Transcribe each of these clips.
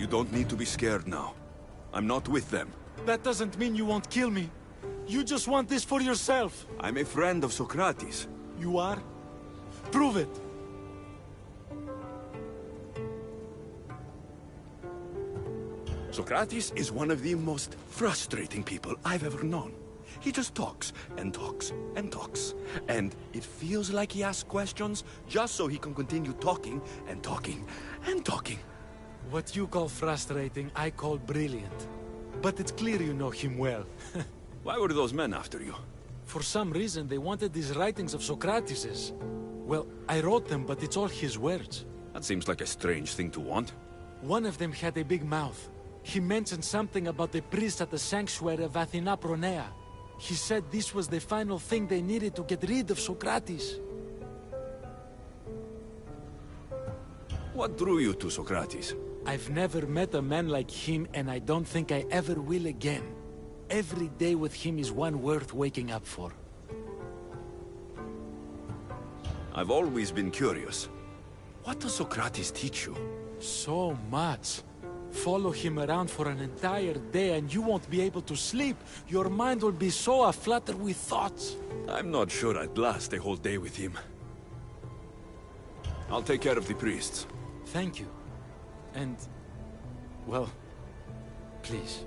You don't need to be scared now. I'm not with them. That doesn't mean you won't kill me. You just want this for yourself. I'm a friend of Socrates. You are? Prove it. Socrates is one of the most frustrating people I've ever known. He just talks and talks and talks. And it feels like he asks questions just so he can continue talking and talking and talking. What you call frustrating, I call brilliant. But it's clear you know him well. Why were those men after you? For some reason, they wanted these writings of Socrates's. Well, I wrote them, but it's all his words. That seems like a strange thing to want. One of them had a big mouth. He mentioned something about the priest at the sanctuary of Athena Pronea. He said this was the final thing they needed to get rid of Socrates. What drew you to Socrates? I've never met a man like him, and I don't think I ever will again. Every day with him is one worth waking up for. I've always been curious. What does Socrates teach you? So much. Follow him around for an entire day and you won't be able to sleep. Your mind will be so aflutter with thoughts. I'm not sure I'd last a whole day with him. I'll take care of the priests. Thank you. And... well... please.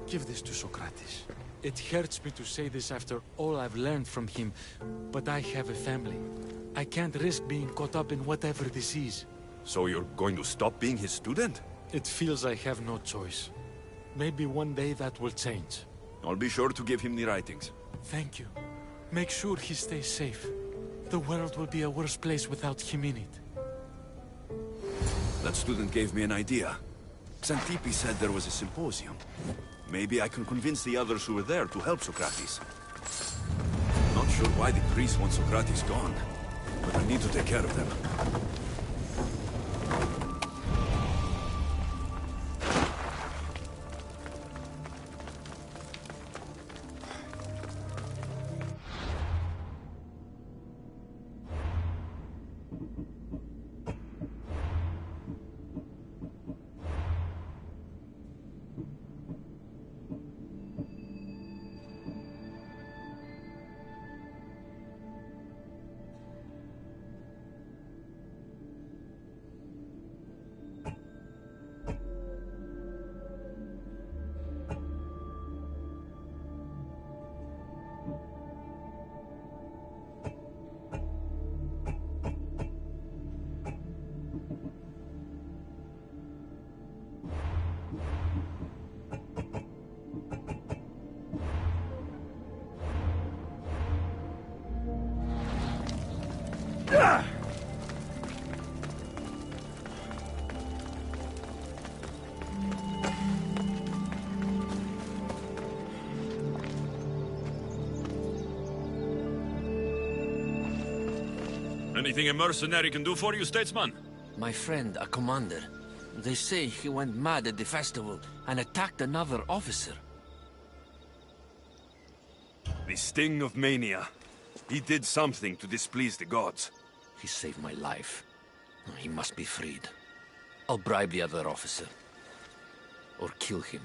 Give this to Socrates. It hurts me to say this after all I've learned from him, but I have a family. I can't risk being caught up in whatever this is. So you're going to stop being his student? It feels I have no choice. Maybe one day that will change. I'll be sure to give him the writings. Thank you. Make sure he stays safe. The world will be a worse place without him in it. That student gave me an idea. Xantippe said there was a symposium. Maybe I can convince the others who were there to help Socrates. Not sure why the priests want Socrates gone, but I need to take care of them. Anything a mercenary can do for you, statesman? My friend, a commander. They say he went mad at the festival and attacked another officer. The sting of mania. He did something to displease the gods. He saved my life. He must be freed. I'll bribe the other officer. Or kill him.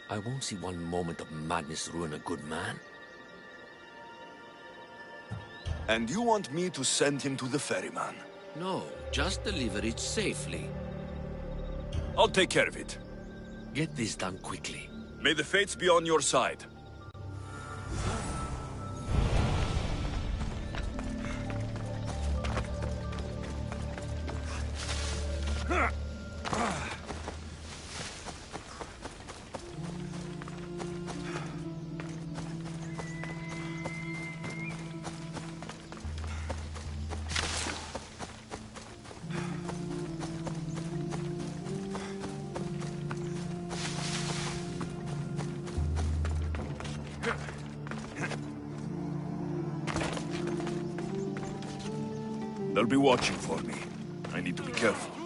I won't see one moment of madness ruin a good man. And you want me to send him to the ferryman? No, just deliver it safely. I'll take care of it. Get this done quickly. May the fates be on your side. They'll be watching for me. I need to be careful.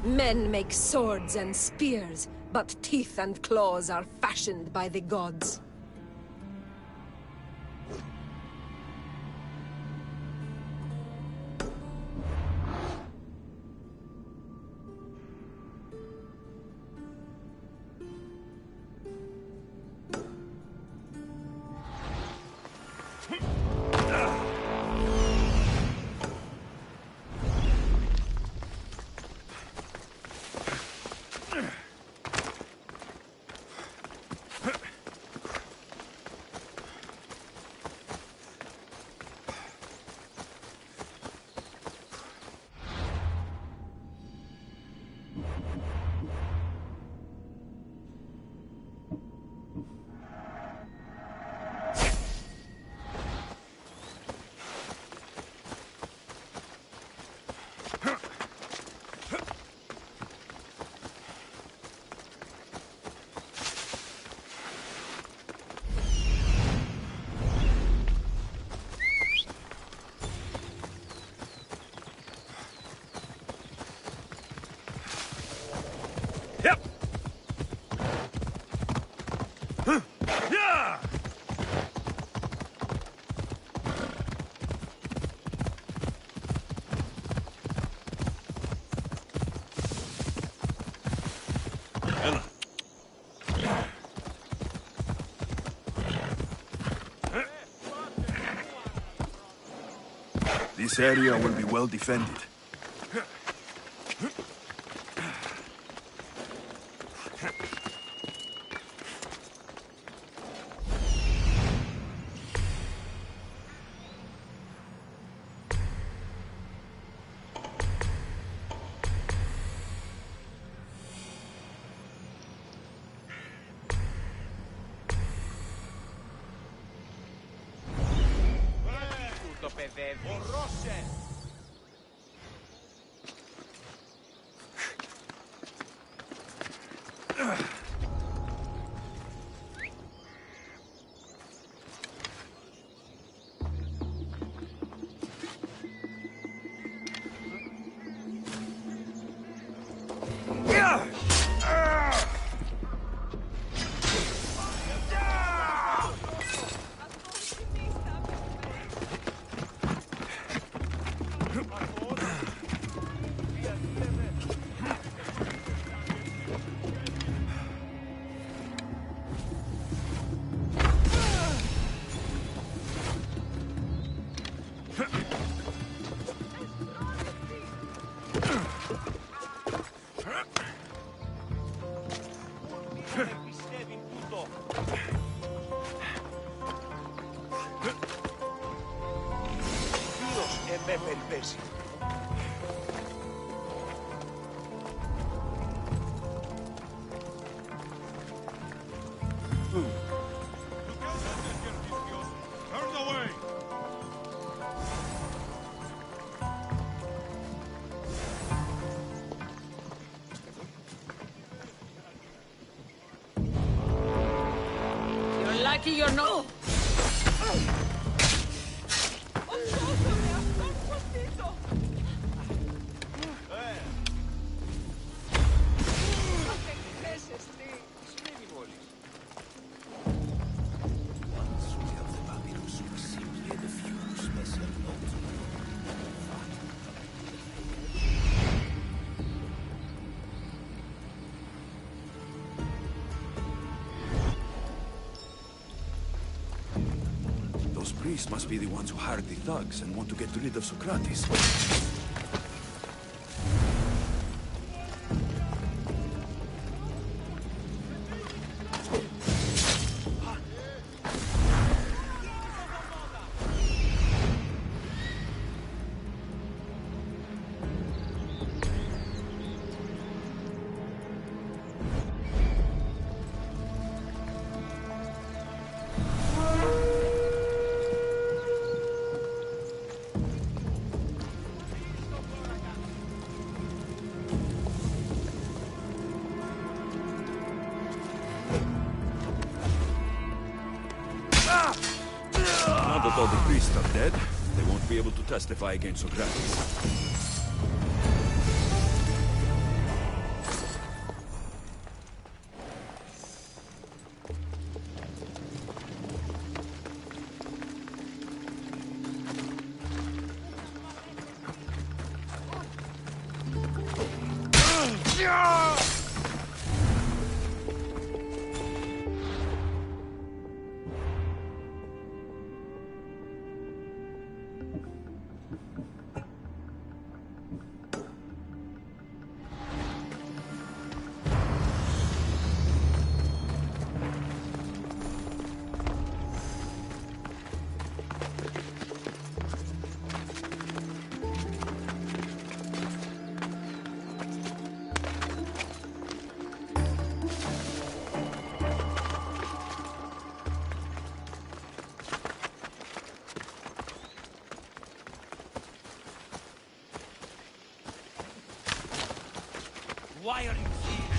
Men make swords and spears, but teeth and claws are fashioned by the gods. This area will be well defended. You're lucky you're not. Those priests must be the ones who hired the thugs and want to get rid of Socrates. Now that all the priests are dead, they won't be able to testify against Socrates. Why are you here?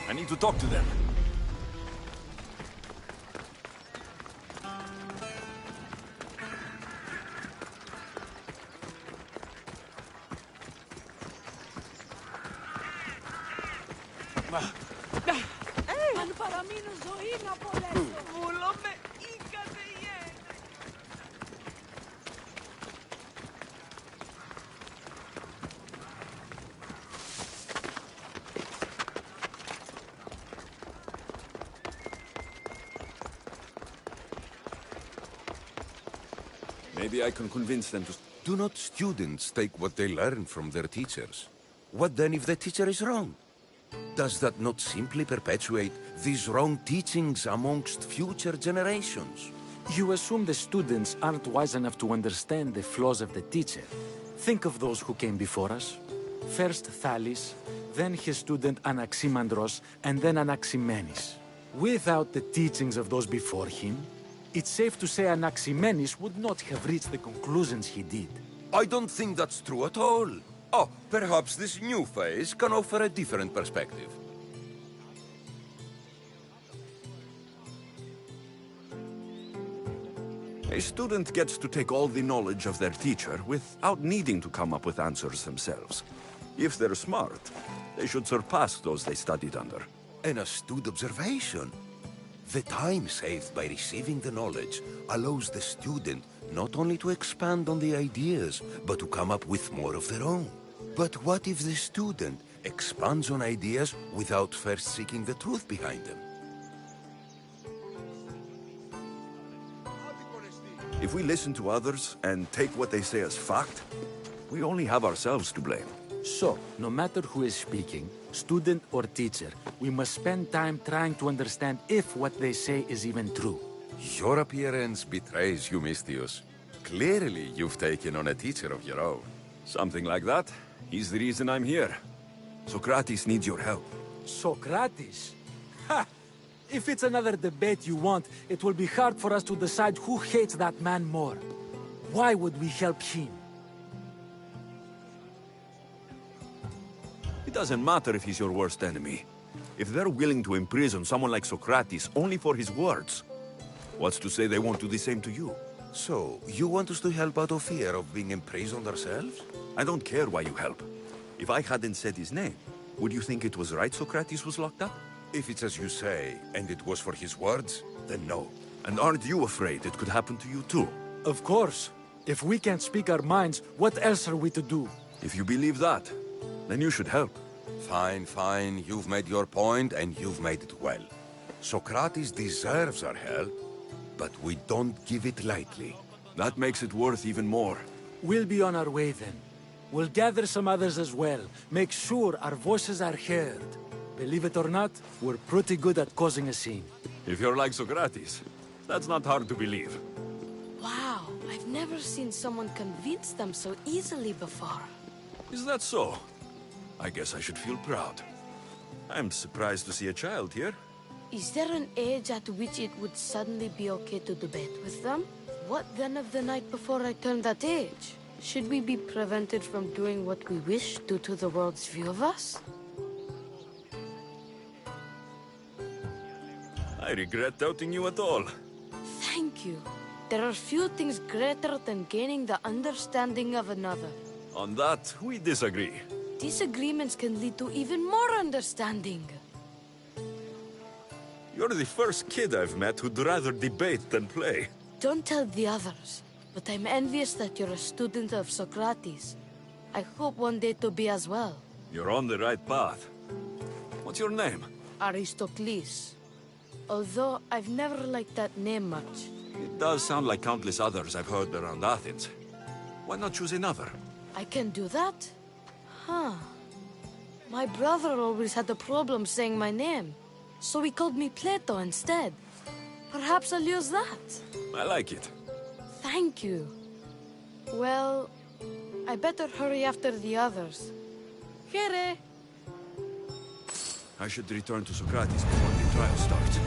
I need to talk to them. Αν παραμείνω ζωή να απολέσω. Βούλομαι ή κατεϊέν. Maybe I can convince them to... Do not students take what they learn from their teachers? What then if the teacher is wrong? Does that not simply perpetuate these wrong teachings amongst future generations? You assume the students aren't wise enough to understand the flaws of the teacher. Think of those who came before us. First Thalis, then his student Anaximandros, and then Anaximenes. Without the teachings of those before him, it's safe to say Anaximenes would not have reached the conclusions he did. I don't think that's true at all. Oh, perhaps this new phase can offer a different perspective. A student gets to take all the knowledge of their teacher without needing to come up with answers themselves. If they're smart, they should surpass those they studied under. An astute observation. The time saved by receiving the knowledge allows the student not only to expand on the ideas, but to come up with more of their own. But what if the student expands on ideas without first seeking the truth behind them? If we listen to others and take what they say as fact, we only have ourselves to blame. So, no matter who is speaking, student or teacher, we must spend time trying to understand if what they say is even true. Your appearance betrays you, Mystios. Clearly, you've taken on a teacher of your own. Something like that. He's the reason I'm here. Socrates needs your help. Socrates? Ha! If it's another debate you want, it will be hard for us to decide who hates that man more. Why would we help him? It doesn't matter if he's your worst enemy. If they're willing to imprison someone like Socrates only for his words, what's to say they won't do the same to you? So, you want us to help out of fear of being imprisoned ourselves? I don't care why you help. If I hadn't said his name, would you think it was right Socrates was locked up? If it's as you say, and it was for his words, then no. And aren't you afraid it could happen to you too? Of course. If we can't speak our minds, what else are we to do? If you believe that, then you should help. Fine, fine. You've made your point, and you've made it well. Socrates deserves our help, but we don't give it lightly. That makes it worth even more. We'll be on our way then. We'll gather some others as well. Make sure our voices are heard. Believe it or not, we're pretty good at causing a scene. If you're like Socrates, that's not hard to believe. Wow, I've never seen someone convince them so easily before. Is that so? I guess I should feel proud. I'm surprised to see a child here. Is there an age at which it would suddenly be okay to debate with them? What then of the night before I turned that age? Should we be prevented from doing what we wish due to the world's view of us? I regret doubting you at all. Thank you. There are few things greater than gaining the understanding of another. On that, we disagree. Disagreements can lead to even more understanding. You're the first kid I've met who'd rather debate than play. Don't tell the others, but I'm envious that you're a student of Socrates. I hope one day to be as well. You're on the right path. What's your name? Aristocles. Although I've never liked that name much. It does sound like countless others I've heard around Athens. Why not choose another? I can do that? Huh. My brother always had a problem saying my name, so he called me Plato instead. Perhaps I'll use that. I like it. Thank you. Well, I better hurry after the others. Here. I should return to Socrates before the trial starts.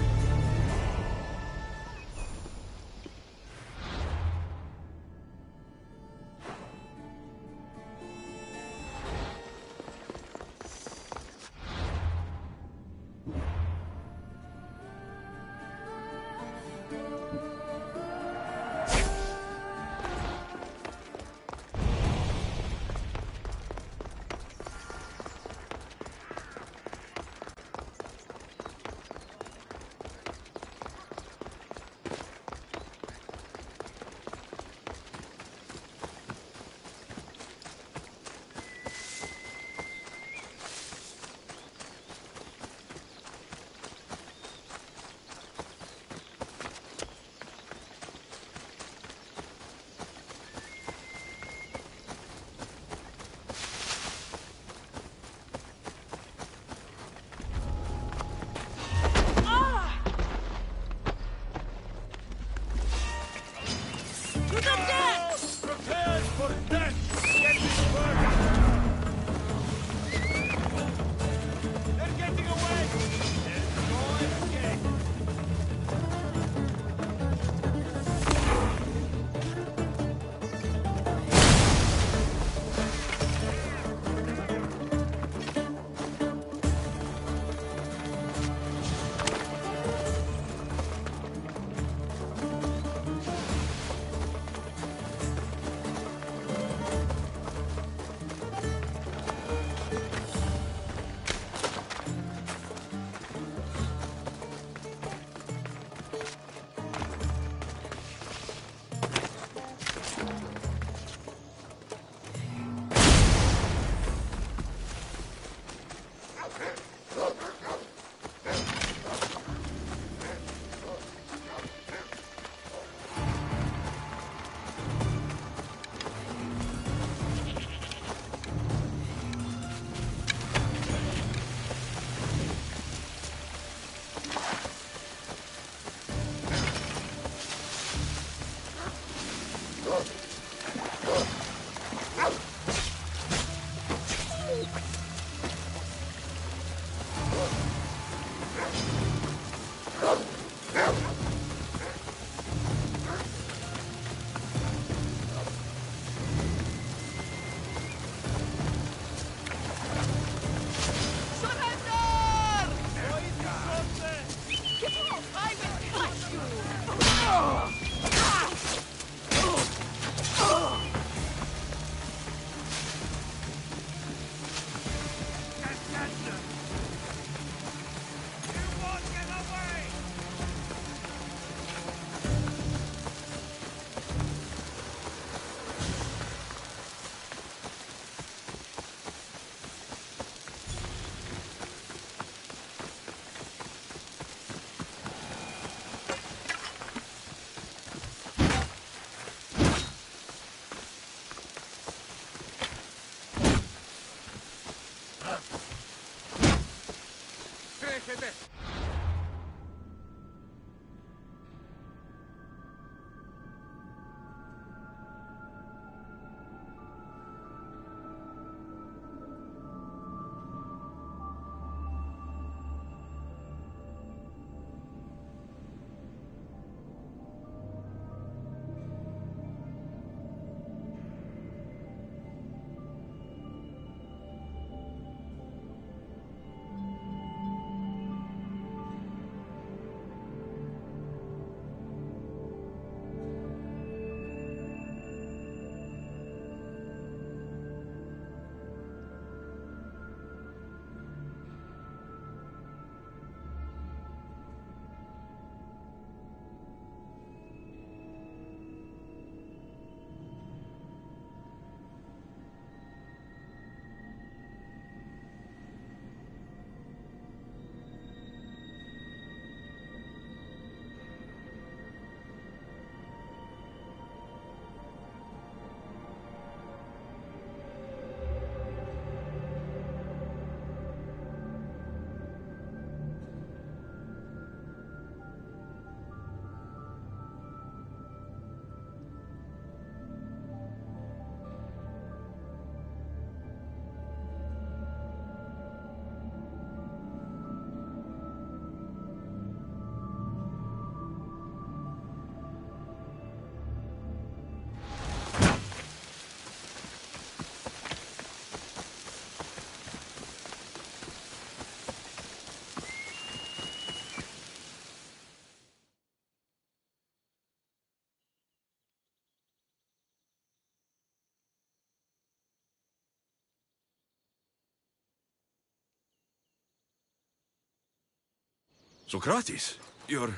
Socrates, you're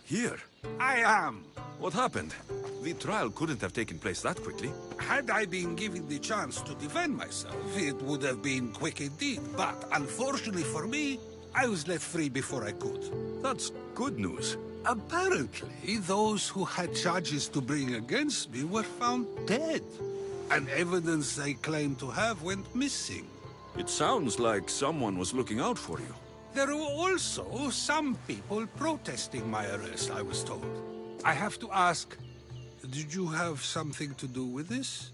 here. I am. What happened? The trial couldn't have taken place that quickly. Had I been given the chance to defend myself, it would have been quick indeed. But unfortunately for me, I was let free before I could. That's good news. Apparently, those who had charges to bring against me were found dead. And evidence they claimed to have went missing. It sounds like someone was looking out for you. There were also some people protesting my arrest, I was told. I have to ask, did you have something to do with this?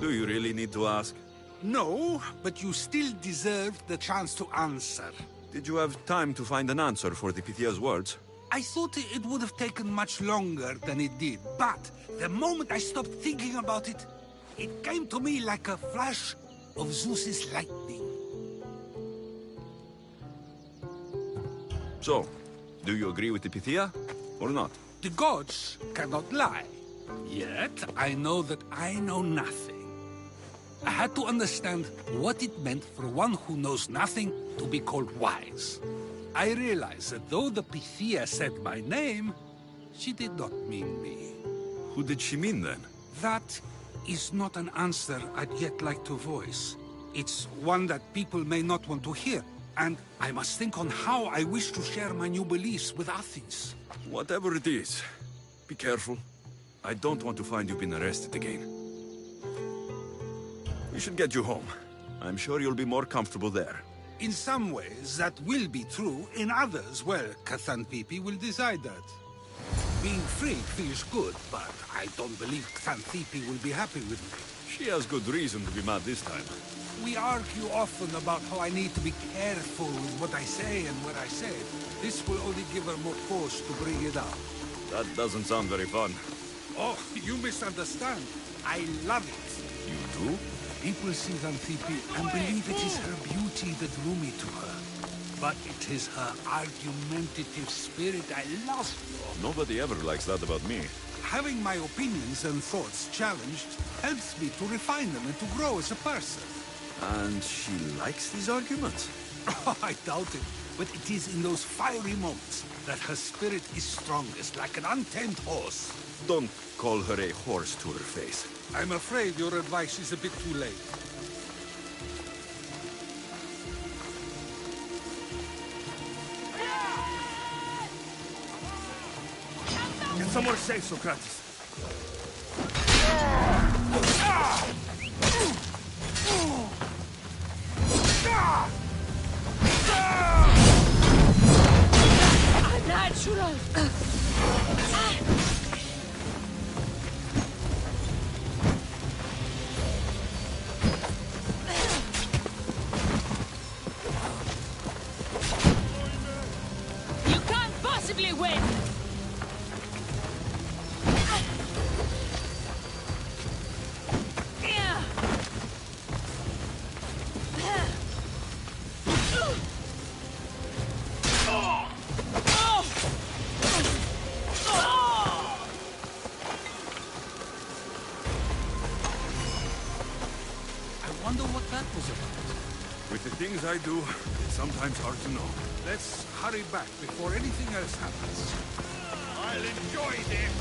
Do you really need to ask? No, but you still deserve the chance to answer. Did you have time to find an answer for the Pythia's words? I thought it would have taken much longer than it did, but the moment I stopped thinking about it, it came to me like a flash of Zeus's lightning. So, do you agree with the Pythia, or not? The gods cannot lie. Yet, I know that I know nothing. I had to understand what it meant for one who knows nothing to be called wise. I realized that though the Pythia said my name, she did not mean me. Who did she mean then? That is not an answer I'd yet like to voice. It's one that people may not want to hear, and I must think on how I wish to share my new beliefs with Athens. Whatever it is, be careful. I don't want to find you being arrested again. We should get you home. I'm sure you'll be more comfortable there. In some ways, that will be true. In others, well, Xanthippe will decide that. Being free feels good, but I don't believe Xanthippe will be happy with me. She has good reason to be mad this time. We argue often about how I need to be careful with what I say and where I say it. This will only give her more force to bring it up. That doesn't sound very fun. Oh, you misunderstand. I love it. You do? People see Xanthippe and believe it is her beauty that drew me to her. But it is her argumentative spirit I love. Nobody ever likes that about me. Having my opinions and thoughts challenged helps me to refine them and to grow as a person. And she likes these arguments? Oh, I doubt it. But it is in those fiery moments that her spirit is strongest, like an untamed horse. Don't call her a horse to her face. I'm afraid your advice is a bit too late. Get somewhere safe, Socrates. Natural! You can't possibly win! With the things I do, it's sometimes hard to know. Let's hurry back before anything else happens. I'll enjoy this!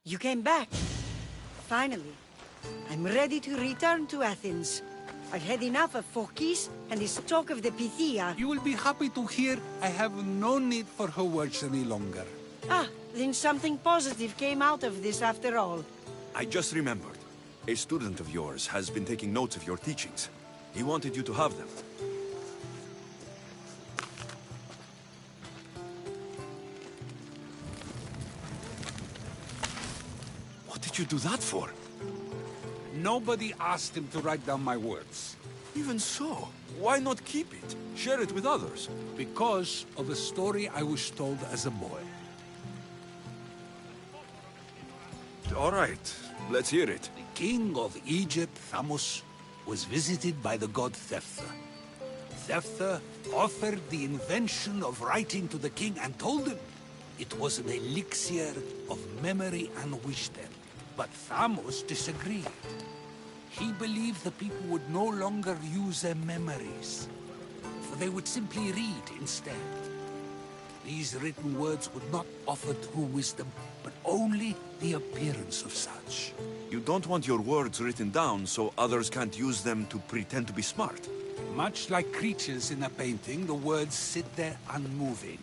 You came back. Finally. I'm ready to return to Athens. I've had enough of Phokis and this talk of the Pythia. You will be happy to hear I have no need for her words any longer. Ah, then something positive came out of this after all. I just remembered. A student of yours has been taking notes of your teachings. He wanted you to have them. What did you do that for? Nobody asked him to write down my words. Even so, why not keep it? Share it with others. Because of a story I was told as a boy. All right, let's hear it. The king of Egypt, Thamos, was visited by the god Thephtha. Thephtha offered the invention of writing to the king and told him it was an elixir of memory and wisdom. But Thamos disagreed. He believed the people would no longer use their memories, for they would simply read instead. These written words would not offer true wisdom, but only the appearance of such. You don't want your words written down so others can't use them to pretend to be smart. Much like creatures in a painting, the words sit there unmoving.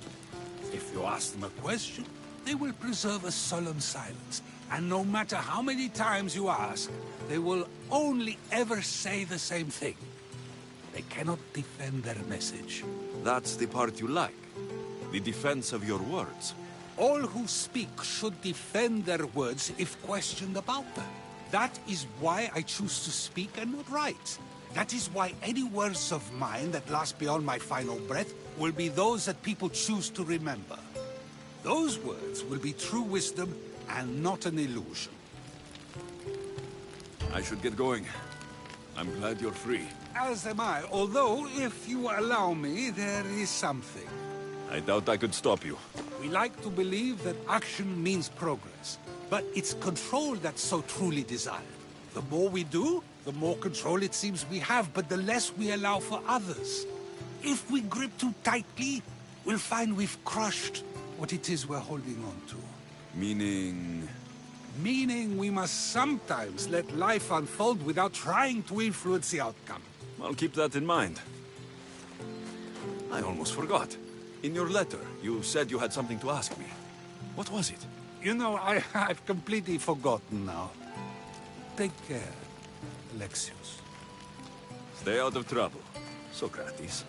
If you ask them a question, they will preserve a solemn silence. And no matter how many times you ask, they will only ever say the same thing. They cannot defend their message. That's the part you like. The defense of your words. All who speak should defend their words if questioned about them. That is why I choose to speak and not write. That is why any words of mine that last beyond my final breath will be those that people choose to remember. Those words will be true wisdom and not an illusion. I should get going. I'm glad you're free. As am I, although, if you allow me, there is something. I doubt I could stop you. We like to believe that action means progress, but it's control that's so truly desired. The more we do, the more control it seems we have, but the less we allow for others. If we grip too tightly, we'll find we've crushed what it is we're holding on to. Meaning... Meaning we must sometimes let life unfold without trying to influence the outcome. I'll keep that in mind. I almost forgot. In your letter, you said you had something to ask me. What was it? You know, I've completely forgotten now. Take care, Alexios. Stay out of trouble, Socrates.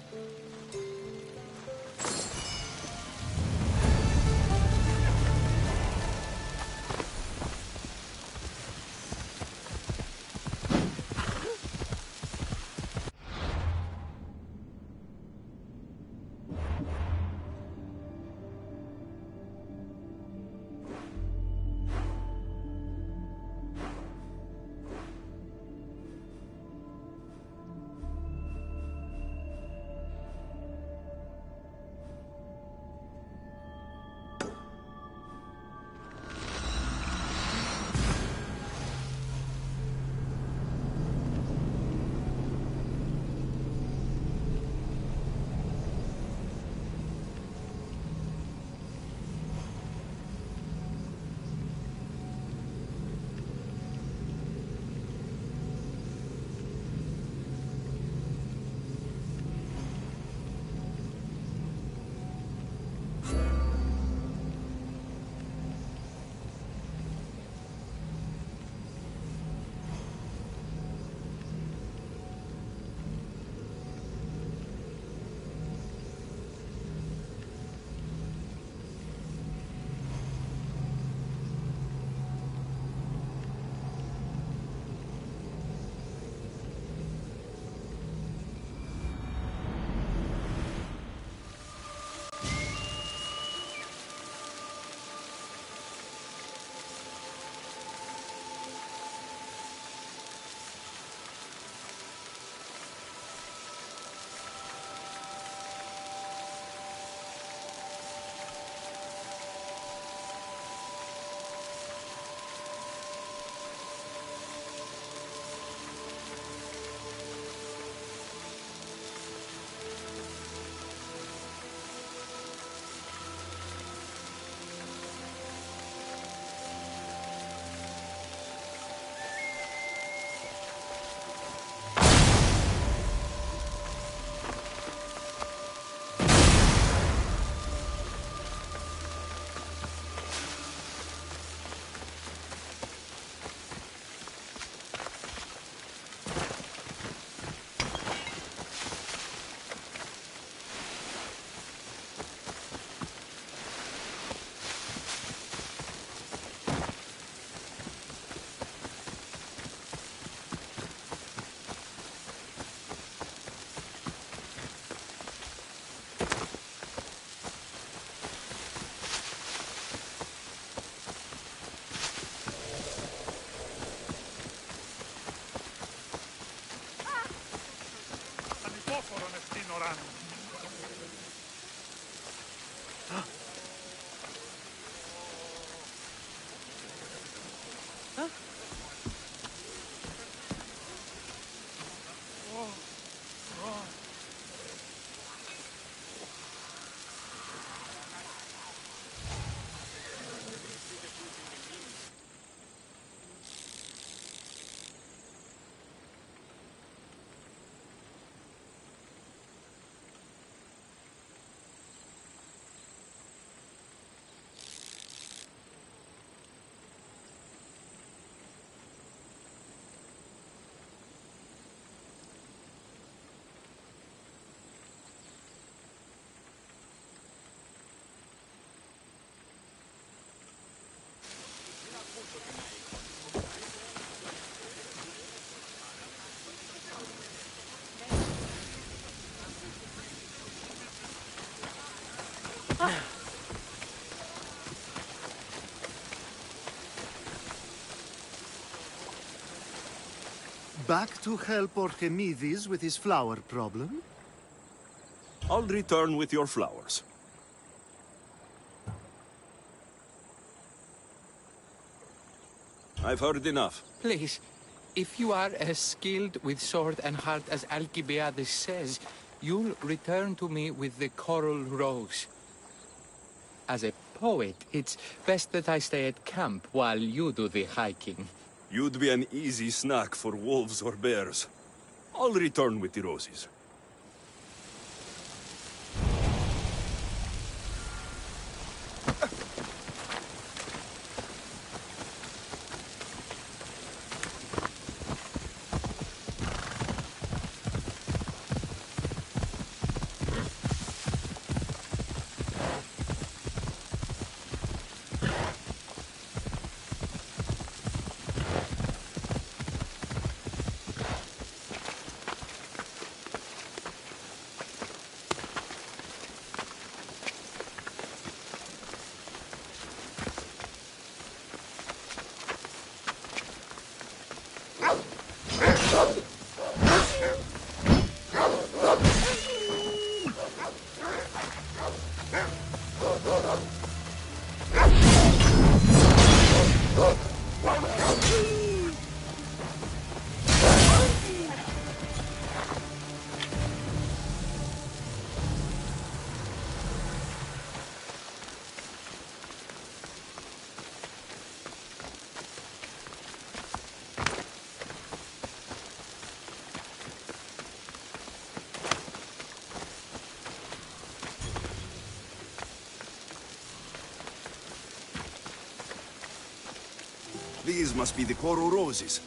Back to help Archimedes with his flower problem? I'll return with your flowers. I've heard enough. Please, if you are as skilled with sword and heart as Alcibiades says, you'll return to me with the coral rose. As a poet, it's best that I stay at camp while you do the hiking. You'd be an easy snack for wolves or bears. I'll return with the roses. These must be the coral roses.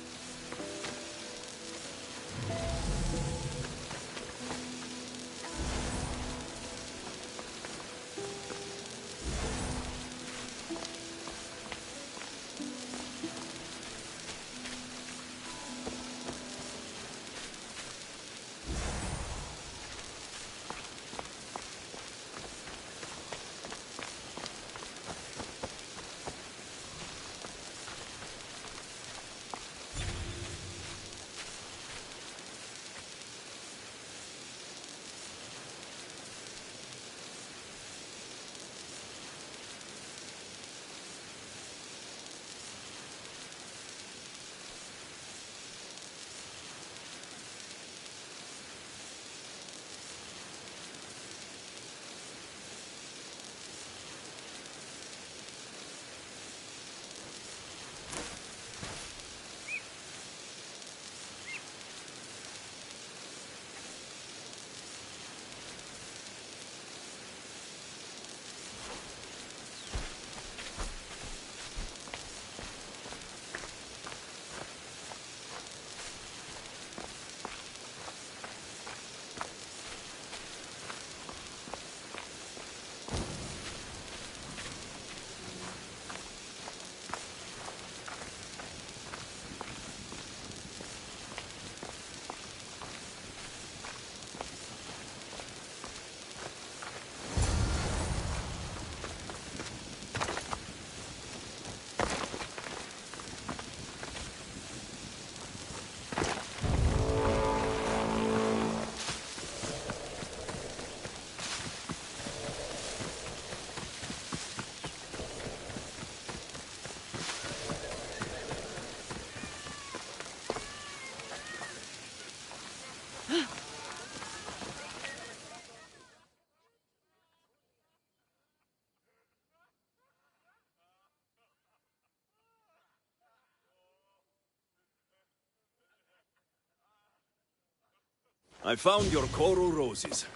I found your coral roses.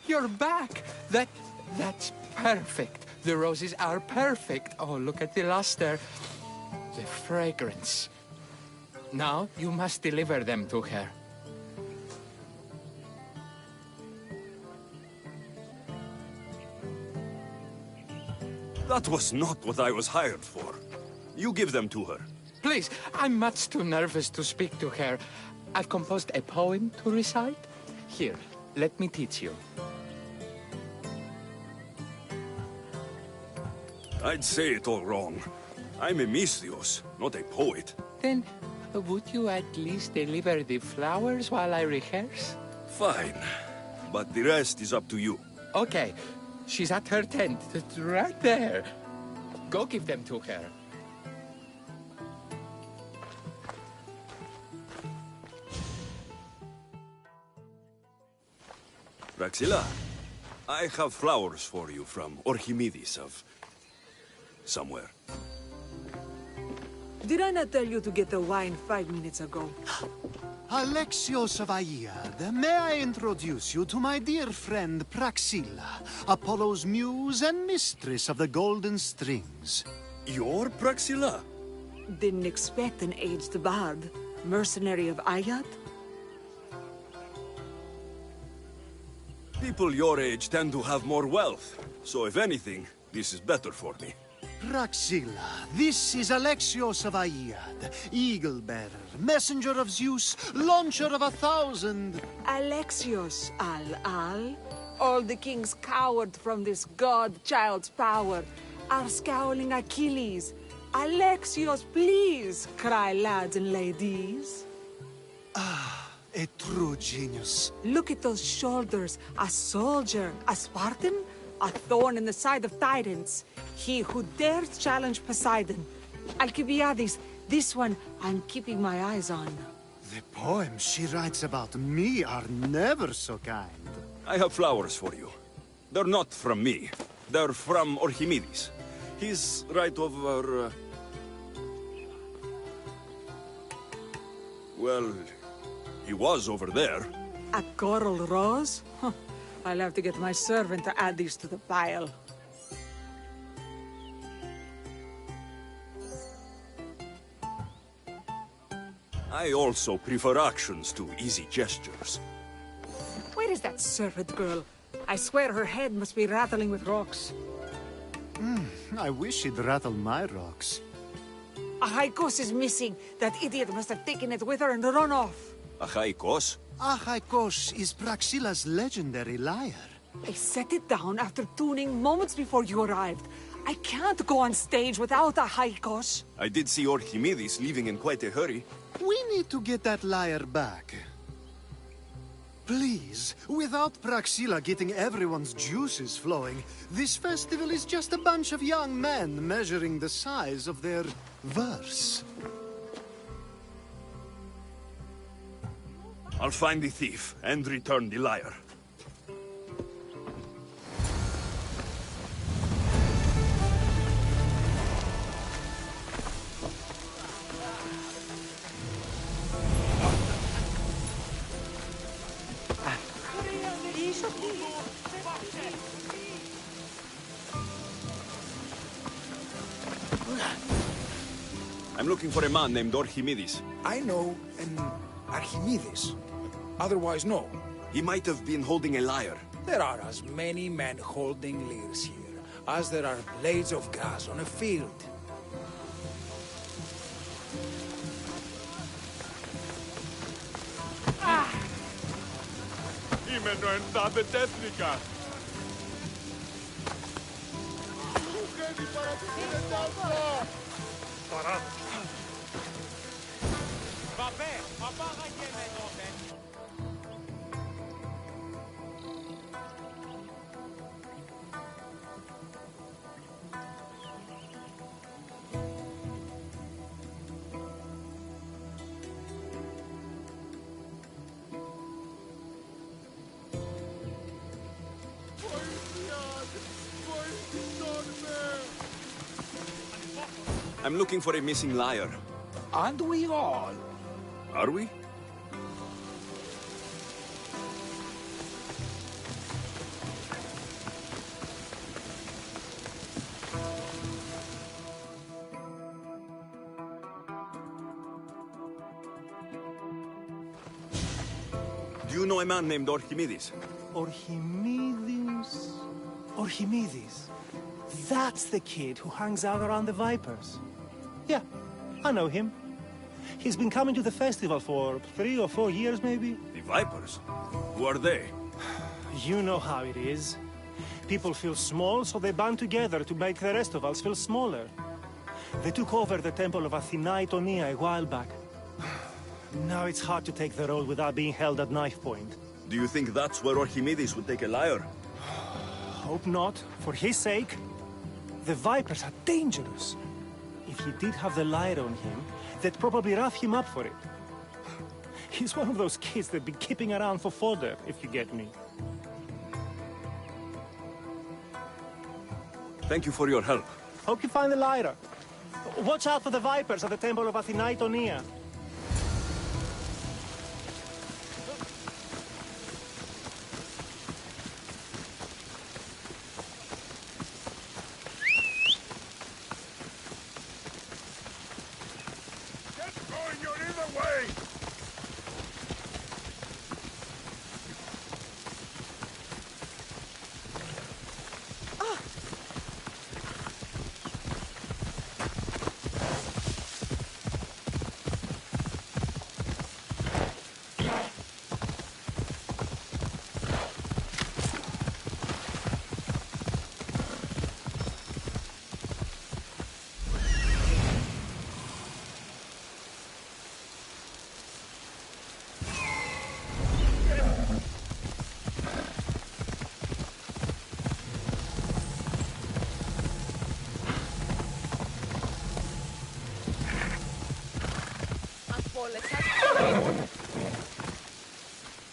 You're back! That's perfect. The roses are perfect. Oh, look at the luster. The fragrance. Now you must deliver them to her. That was not what I was hired for. You give them to her. Please, I'm much too nervous to speak to her. I've composed a poem to recite. Here, let me teach you. I'd say it all wrong. I'm a Misthios, not a poet. Then, would you at least deliver the flowers while I rehearse? Fine. But the rest is up to you. Okay. She's at her tent. It's right there. Go give them to her. Praxilla, I have flowers for you from Orchimedes of... somewhere. Did I not tell you to get the wine 5 minutes ago? Alexios of Aiad, may I introduce you to my dear friend Praxilla, Apollo's muse and mistress of the golden strings. You're Praxilla? Didn't expect an aged bard. Mercenary of Aiad? People your age tend to have more wealth, so if anything, this is better for me. Praxilla, this is Alexios of Aiad, Eagle-bearer, messenger of Zeus, launcher of 1,000... Alexios, Al-Al. All the kings cowered from this god-child's power. Are scowling Achilles. Alexios, please, cry lads and ladies. Ah, a true genius. Look at those shoulders. A soldier, a Spartan, a thorn in the side of tyrants. He who dares challenge Poseidon. Alcibiades, this one I'm keeping my eyes on. The poems she writes about me are never so kind. I have flowers for you. They're not from me. They're from Orchimedes. He's right over... Well, he was over there. A coral rose? Huh. I'll have to get my servant to add these to the pile. I also prefer actions to easy gestures. Where is that servant girl? I swear her head must be rattling with rocks. I wish she'd rattle my rocks. Achaikos is missing. That idiot must have taken it with her and run off. Achaikos? Achaikos is Praxilla's legendary lyre. I set it down after tuning moments before you arrived. I can't go on stage without Achaikos. I did see Orchimedes leaving in quite a hurry. We need to get that lyre back. Please, without Praxilla getting everyone's juices flowing, this festival is just a bunch of young men measuring the size of their verse. I'll find the thief and return the lyre. I'm looking for a man named Orchimedes. I know an Archimedes. Otherwise, no. He might have been holding a lyre. There are as many men holding lyres here as there are blades of grass on a field. Είμαι νοεντάδε τέθνικα. Βαβέ, παπάγα και με τότε. I'm looking for a missing lyre. And we all. Are we? Do you know a man named Archimedes? Archimedes? Archimedes. That's the kid who hangs out around the Vipers. Yeah, I know him. He's been coming to the festival for 3 or 4 years, maybe. The Vipers? Who are they? You know how it is. People feel small, so they band together to make the rest of us feel smaller. They took over the temple of Athena Itonia a while back. Now it's hard to take the role without being held at knife point. Do you think that's where Archimedes would take a lyre? Hope not. For his sake. The Vipers are dangerous. If he did have the lyre on him, they'd probably rough him up for it. He's one of those kids that'd be keeping around for fodder, if you get me. Thank you for your help. Hope you find the lyre. Watch out for the Vipers at the temple of Athena Itonia.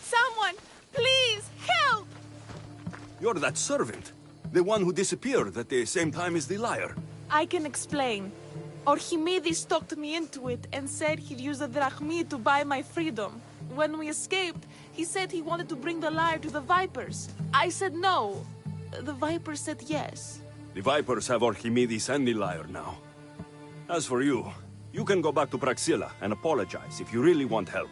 Someone, please, help! You're that servant. The one who disappeared at the same time as the lyre. I can explain. Archimedes talked me into it and said he'd use the drachmi to buy my freedom. When we escaped, he said he wanted to bring the lyre to the Vipers. I said no. The Vipers said yes. The Vipers have Archimedes and the lyre now. As for you, you can go back to Praxilla and apologize if you really want help.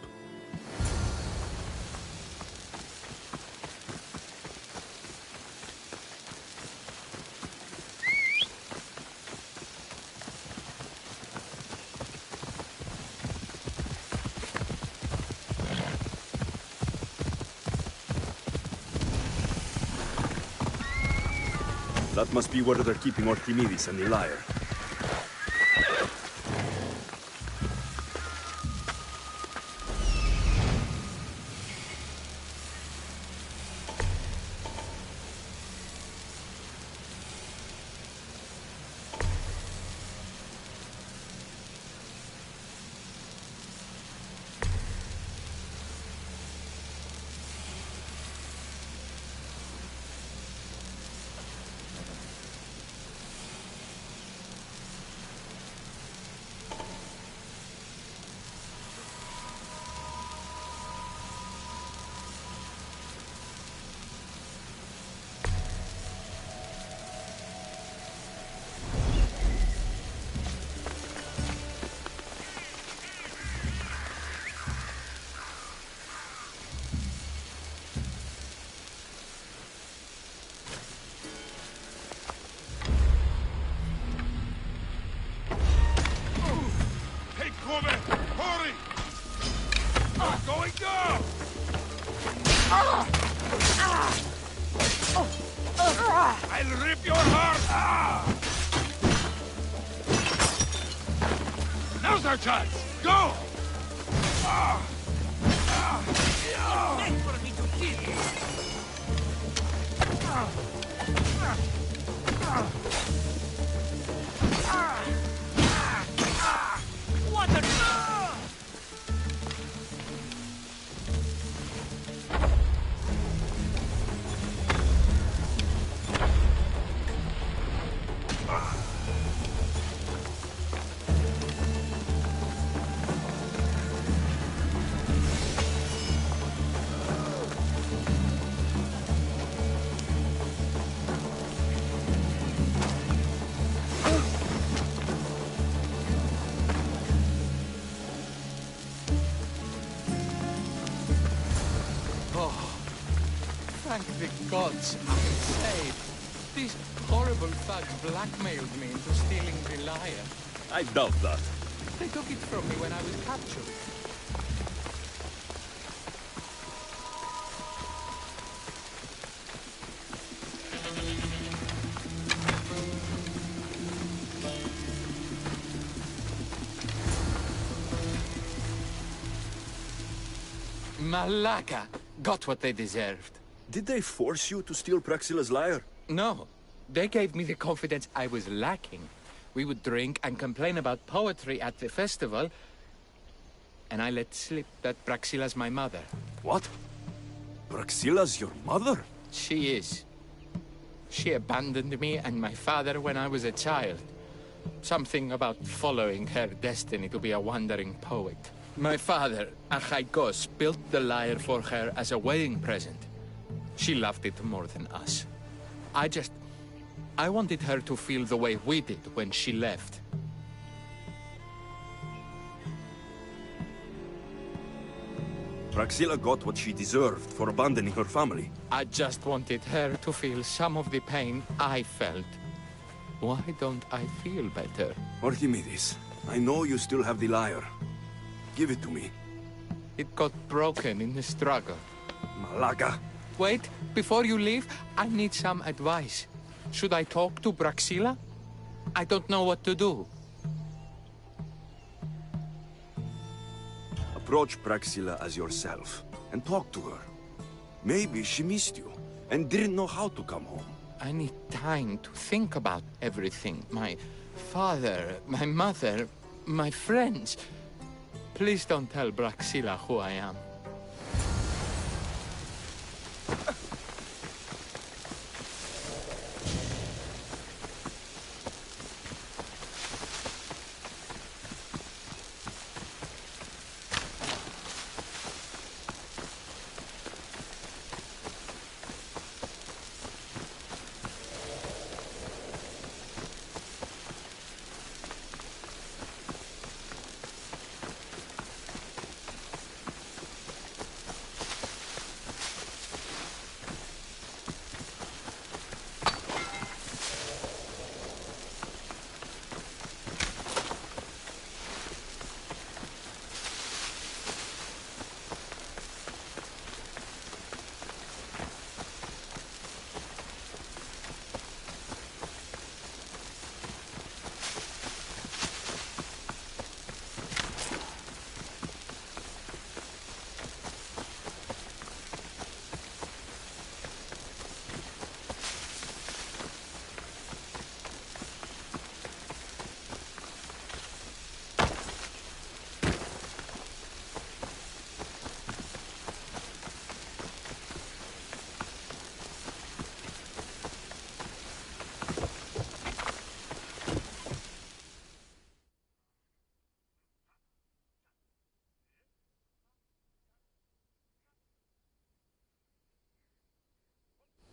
That must be where they're keeping Archimedes and the lyre. I'll rip your heart! Now's our chance! Go! Wait for me to kill you! What a... the gods, I'm saved. This horrible thug blackmailed me into stealing the lyre. I doubt that. They took it from me when I was captured. Malaka got what they deserved. Did they force you to steal Praxilla's lyre? No. They gave me the confidence I was lacking. We would drink and complain about poetry at the festival, and I let slip that Praxilla's my mother. What? Praxilla's your mother? She is. She abandoned me and my father when I was a child. Something about following her destiny to be a wandering poet. My father, Achaikos, built the lyre for her as a wedding present. She loved it more than us. I wanted her to feel the way we did when she left. Praxilla got what she deserved for abandoning her family. I just wanted her to feel some of the pain I felt. Why don't I feel better? Archimedes, I know you still have the lyre. Give it to me. It got broken in the struggle. Malaka. Wait, before you leave, I need some advice. Should I talk to Praxilla? I don't know what to do. Approach Praxilla as yourself and talk to her. Maybe she missed you and didn't know how to come home. I need time to think about everything. My father, my mother, my friends. Please don't tell Praxilla who I am.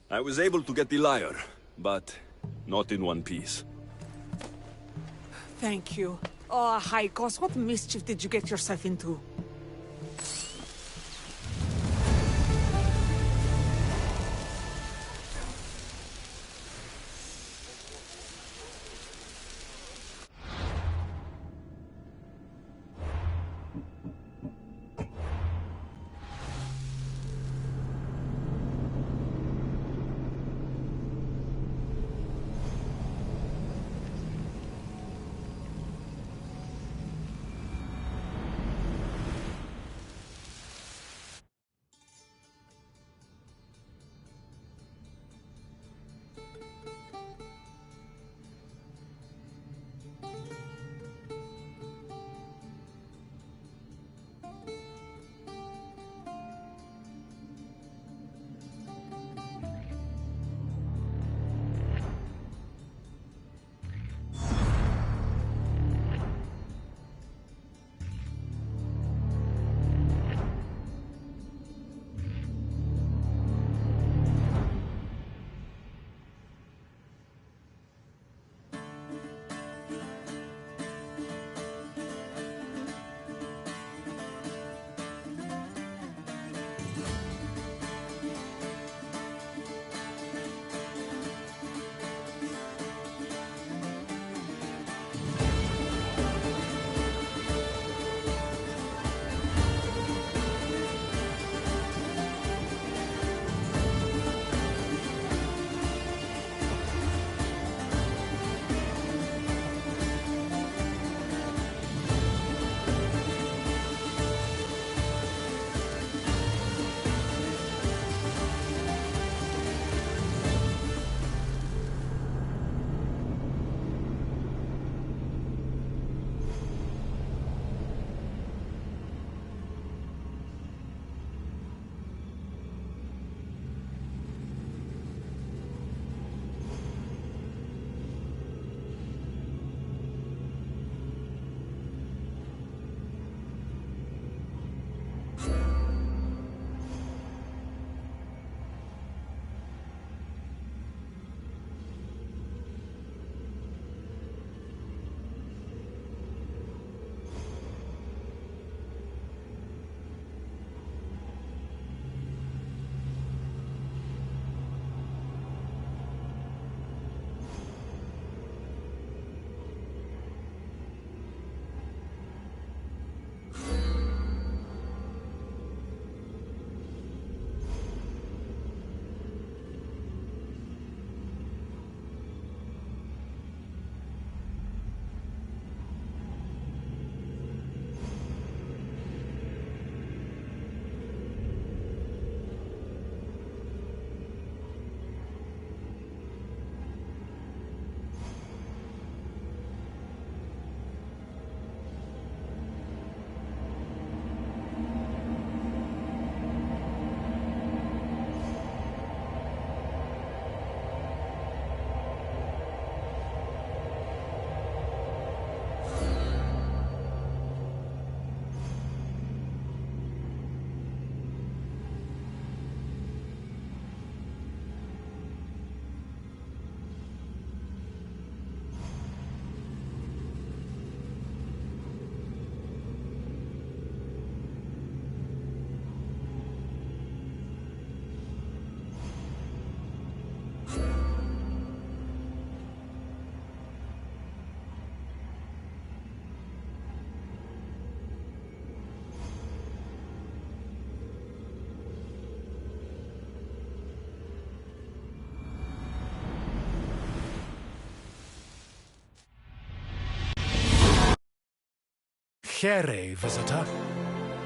I was able to get the lyre, but not in one piece. Thank you. Oh, Haikos, what mischief did you get yourself into? Here, visitor.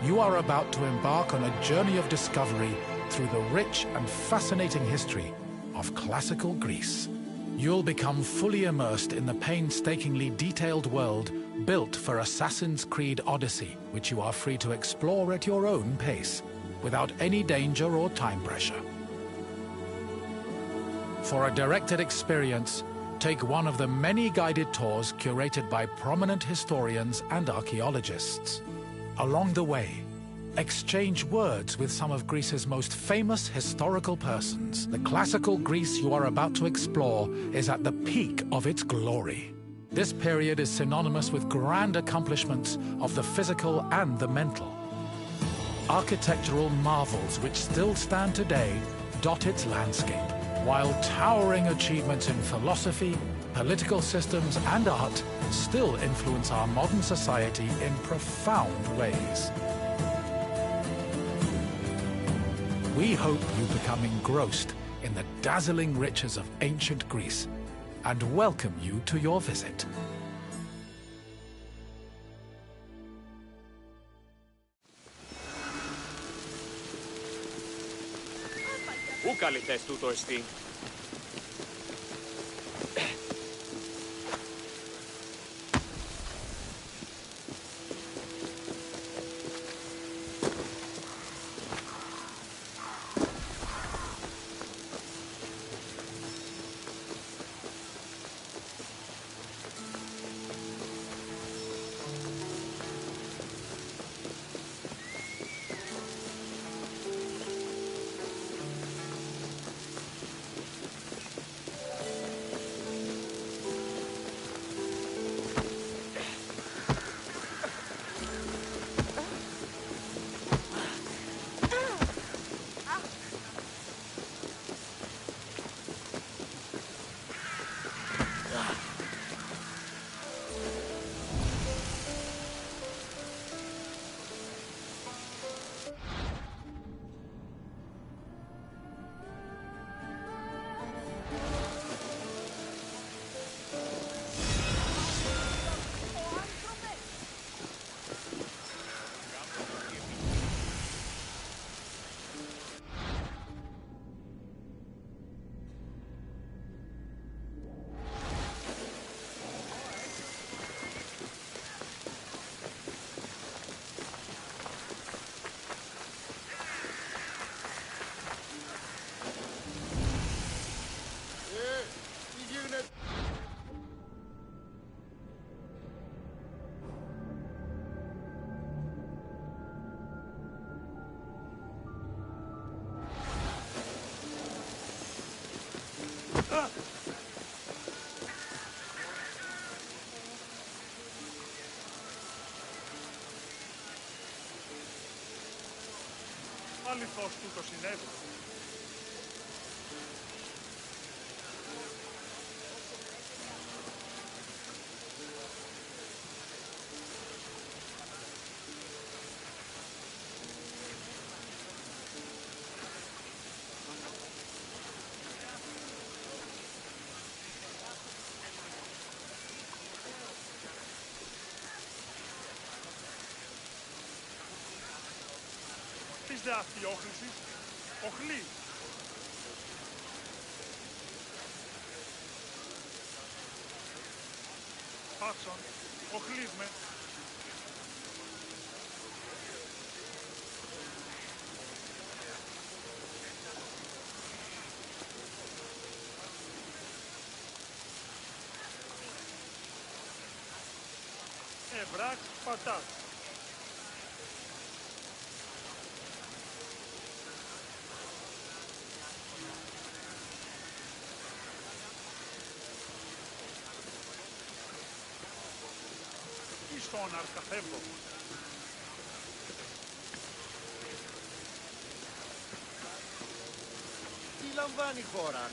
You are about to embark on a journey of discovery through the rich and fascinating history of classical Greece. You'll become fully immersed in the painstakingly detailed world built for Assassin's Creed Odyssey, which you are free to explore at your own pace, without any danger or time pressure. For a directed experience, take one of the many guided tours curated by prominent historians and archaeologists. Along the way, exchange words with some of Greece's most famous historical persons. The classical Greece you are about to explore is at the peak of its glory. This period is synonymous with grand accomplishments of the physical and the mental. Architectural marvels which still stand today dot its landscape, while towering achievements in philosophy, political systems, and art still influence our modern society in profound ways. We hope you become engrossed in the dazzling riches of ancient Greece and welcome you to your visit. Πού καλυθές τούτο εστί? Αληθώς τούτο συνέβη. Της δε αυτιόχρησης, οχλεί. Πάτσον, οχλείς με. Ευράξ πατάς. Στον αρκαθεύω. Τι λαμβάνει η χώρα?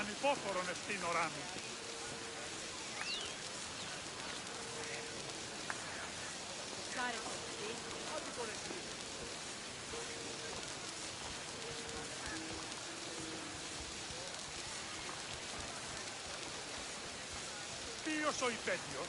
Ανυπόφορον ευθύν οράνου. Ποιος ο υπέτειος?